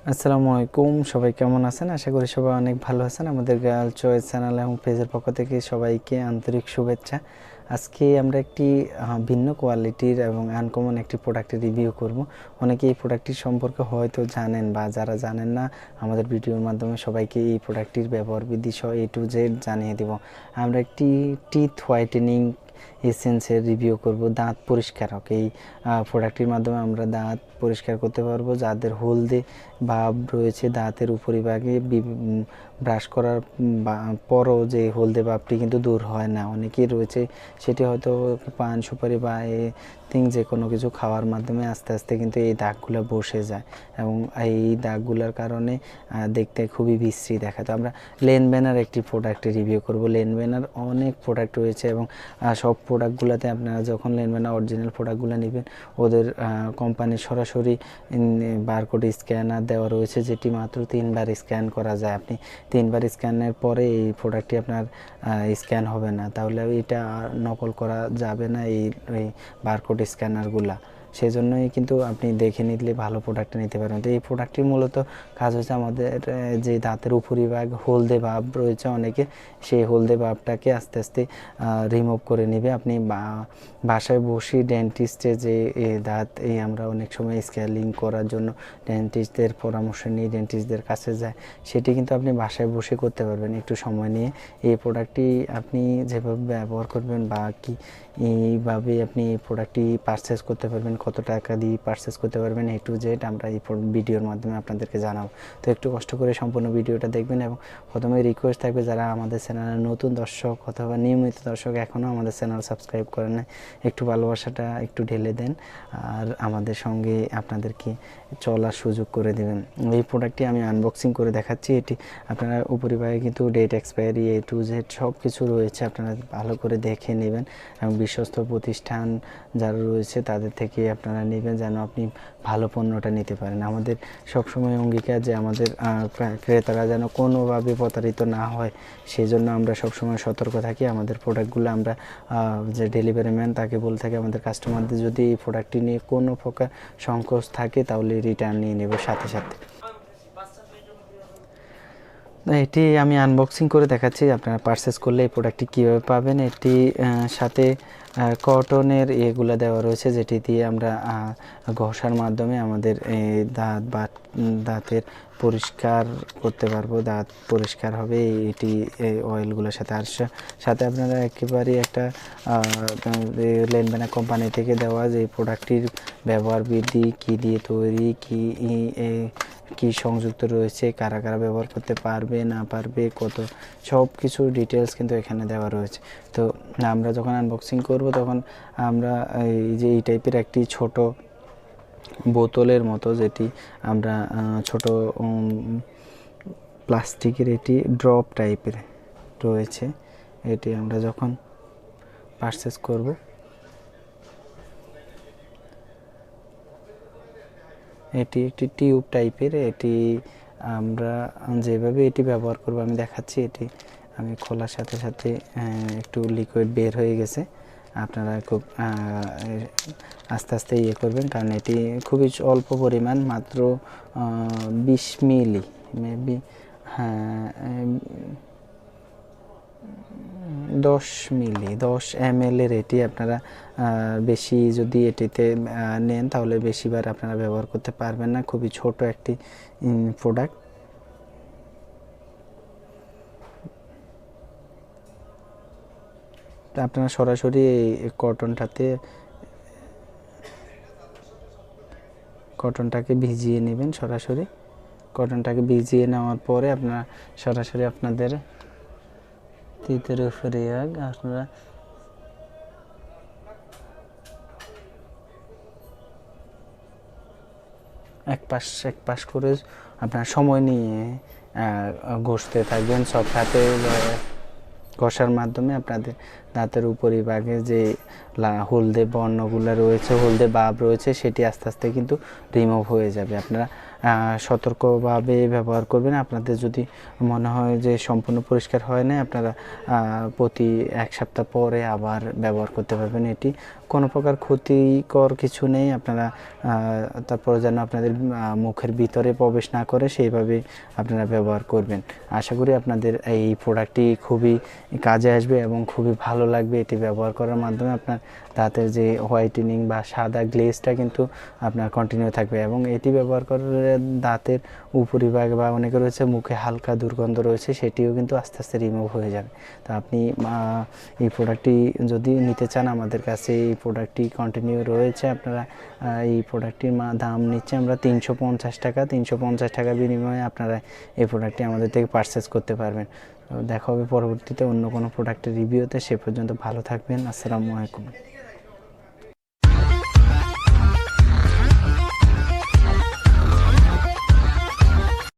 আসসালামু আলাইকুম, সবাই কেমন আছেন? আশা করি সবাই অনেক ভালো আছেন। আমাদের গার্ল চয়েস চ্যানেল এবং পেজের পক্ষ থেকে সবাইকে আন্তরিক শুভেচ্ছা। আজকে আমরা একটি ভিন্ন কোয়ালিটির এবং আনকমন একটি প্রোডাক্টের রিভিউ করব। অনেকে এই প্রোডাক্টটির সম্পর্কে হয়তো জানেন, বা যারা জানেন না আমাদের ভিডিওর মাধ্যমে সবাইকে এই প্রোডাক্টটির ব্যবহার বিধি সহ A to Z জানিয়ে দেব। আমরা একটি টিথ হোয়াইটেনিং এসেন্সের রিভিউ করব, দাঁত পরিষ্কারক। এই প্রোডাক্টটির মাধ্যমে আমরা দাঁত পরিষ্কার করতে পারবো। যাদের হলদে ভাব রয়েছে দাঁতের উপরিভাগে, ব্রাশ করার পরও যে হলদে ভাবটি কিন্তু দূর হয় না, অনেকেই রয়েছে সেটি হয়তো পান সুপারি বা যে কোনো কিছু খাওয়ার মাধ্যমে আস্তে আস্তে কিন্তু এই দাগগুলো বসে যায়, এবং এই দাগগুলোর কারণে দেখতে খুবই বিশ্রী দেখায়। তো আমরা ল্যানবেনার একটি প্রোডাক্টের রিভিউ করব। ল্যানবেনার অনেক প্রোডাক্ট রয়েছে, এবং সব প্রোডাক্টগুলোতে আপনারা যখন ল্যানবেনা অরিজিনাল প্রোডাক্টগুলো নেবেন, ওদের কোম্পানির সরাসরি বারকোড স্ক্যানার দেওয়া রয়েছে, যেটি মাত্র 3বার স্ক্যান করা যায়। আপনি 3বার স্ক্যানের পরে এই প্রোডাক্টটি আপনার স্ক্যান হবে না, তাহলে এটা নকল করা যাবে না এই বারকোড স্ক্যানারগুলা। সেজন্যই কিন্তু আপনি দেখে নিলে ভালো প্রোডাক্টটা নিতে পারবেন। তো এই প্রোডাক্টটির মূলত কাজ হচ্ছে আমাদের যে দাঁতের উপরিভাগ হলদে ভাব রয়েছে অনেকে, সেই হলদে ভাবটাকে আস্তে আস্তে রিমুভ করে নেবে। আপনি বাসায় বসে ডেন্টিস্টে যে দাঁত আমরা অনেক সময় স্কেলিং করার জন্য ডেন্টিস্টদের পরামর্শ নিয়ে ডেন্টিস্টদের কাছে যায়, সেটি কিন্তু আপনি বাসায় বসে করতে পারবেন একটু সময় নিয়ে। এই প্রোডাক্টটি আপনি যেভাবে ব্যবহার করবেন বা কি এইভাবে আপনি এই প্রোডাক্টটি পারচেস করতে পারবেন, কত টাকা দিয়ে পারচেস করতে পারবেন A to Z আমরা এই ভিডিওর মাধ্যমে আপনাদেরকে জানাবো। তো একটু কষ্ট করে সম্পূর্ণ ভিডিওটা দেখবেন, এবং প্রথমে রিকোয়েস্ট থাকবে যারা আমাদের চ্যানেলের নতুন দর্শক অথবা নিয়মিত দর্শক এখনও আমাদের চ্যানেল সাবস্ক্রাইব করেন না, একটু ভালোবাসাটা একটু ঢেলে দেন আর আমাদের সঙ্গে আপনাদেরকে চলার সুযোগ করে দেবেন। এই প্রোডাক্টটি আমি আনবক্সিং করে দেখাচ্ছি। এটি আপনারা উপরিভাগে কিন্তু date expiry A to Z সব কিছু রয়েছে, আপনারা ভালো করে দেখে নেবেন, এবং বিশ্বস্ত প্রতিষ্ঠান যারা রয়েছে তাদের থেকে আপনারা নেবেন, যেন আপনি ভালো পণ্যটা নিতে পারেন। আমাদের সবসময় অঙ্গীকার যে আমাদের ক্রেতারা যেন কোনোভাবে প্রতারিত না হয়, সেই জন্য আমরা সবসময় সতর্ক থাকি। আমাদের প্রোডাক্টগুলো আমরা যে ডেলিভারি ম্যান তাকে বলে থাকি, আমাদের কাস্টমারদের যদি এই প্রোডাক্টটি নিয়ে কোনো প্রকার সংকোচ থাকে তাহলে রিটার্ন নিয়ে নেব সাথে সাথে। এটি আমি আনবক্সিং করে দেখাচ্ছি, আপনারা পারচেস করলে এই প্রোডাক্টটি কীভাবে পাবেন। এটি সাথে কটনের এগুলো দেওয়া রয়েছে, যেটি দিয়ে আমরা ঘষার মাধ্যমে আমাদের দাঁত বা দাঁতের পরিষ্কার করতে পারবো, দাঁত পরিষ্কার হবে এটি অয়েলগুলোর সাথে। আর সাথে আপনারা একেবারে একটা ল্যানবেনা কোম্পানি থেকে দেওয়া যে প্রোডাক্টটির ব্যবহার বিধি, কী দিয়ে তৈরি, কি সংযুক্ত রয়েছে, কারা কারা ব্যবহার করতে পারবে না পারবে, কত সব কিছু ডিটেলস কিন্তু এখানে দেওয়া রয়েছে। তো আমরা যখন আনবক্সিং করব তখন আমরা এই টাইপের একটি ছোট বোতলের মতো, যেটি আমরা ছোট প্লাস্টিকের এটি ড্রপ টাইপের রয়েছে, এটি আমরা যখন পারচেস করব এটি একটি টিউব টাইপের। এটি আমরা যেভাবে এটি ব্যবহার করব আমি দেখাচ্ছি। এটি আমি খোলার সাথে সাথে একটু লিকুইড বের হয়ে গেছে। আপনারা খুব আস্তে আস্তে করবেন, কারণ এটি খুবই অল্প পরিমাণ, মাত্র 20 মিলি মেবি, হ্যাঁ 10 মিলি 10 ml এর এটি। আপনারা বেশি যদি এটিতে নেন তাহলে বেশিবার আপনারা ব্যবহার করতে পারবেন না, খুবই ছোট একটি প্রোডাক্ট। আপনারা সরাসরি এই কটনটাকে ভিজিয়ে নেবেন। সরাসরি কটনটাকে ভিজিয়ে নেওয়ার পরে আপনারা সরাসরি আপনাদের তিতের উপরে আপনারা এক পাশ করে আপনার সময় নিয়ে ঘষতে থাকবেন। সব হাতে ঘষার মাধ্যমে আপনাদের দাঁতের উপরিভাগে যে হলদে বর্ণগুলো রয়েছে, হলদে ভাব রয়েছে, সেটি আস্তে আস্তে কিন্তু রিমুভ হয়ে যাবে। আপনারা সতর্কভাবে ব্যবহার করবেন। আপনাদের যদি মনে হয় যে সম্পূর্ণ পরিষ্কার হয় না, আপনারা প্রতি 1 সপ্তাহ পরে আবার ব্যবহার করতে পারবেন। এটি কোনো প্রকার ক্ষতিকর কিছু নেই। আপনারা তারপর যেন আপনাদের মুখের ভিতরে প্রবেশ না করে সেইভাবে আপনারা ব্যবহার করবেন। আশা করি আপনাদের এই প্রোডাক্টটি খুবই কাজে আসবে এবং খুবই ভালো লাগবে। এটি ব্যবহার করার মাধ্যমে আপনার দাঁতের যে হোয়াইটেনিং বা সাদা গ্লেজটা কিন্তু আপনার কন্টিনিউ থাকবে এবং এটি ব্যবহার করে দাঁতের উপরিভাগ বা অনেকে রয়েছে মুখে হালকা দুর্গন্ধ রয়েছে, সেটিও কিন্তু আস্তে আস্তে রিমুভ হয়ে যাবে। তো আপনি এই প্রোডাক্টটি যদি নিতে চান, আমাদের কাছে এই প্রোডাক্টটি কন্টিনিউ রয়েছে। আপনারা এই প্রোডাক্টটির দাম নিচ্ছে আমরা 350 টাকা। 350 টাকার বিনিময়ে আপনারা এই প্রোডাক্টটি আমাদের থেকে পারচেস করতে পারবেন। তো দেখা হবে পরবর্তীতে অন্য কোনো প্রোডাক্টের রিভিউতে। সে পর্যন্ত ভালো থাকবেন। আসসালামু আলাইকুম।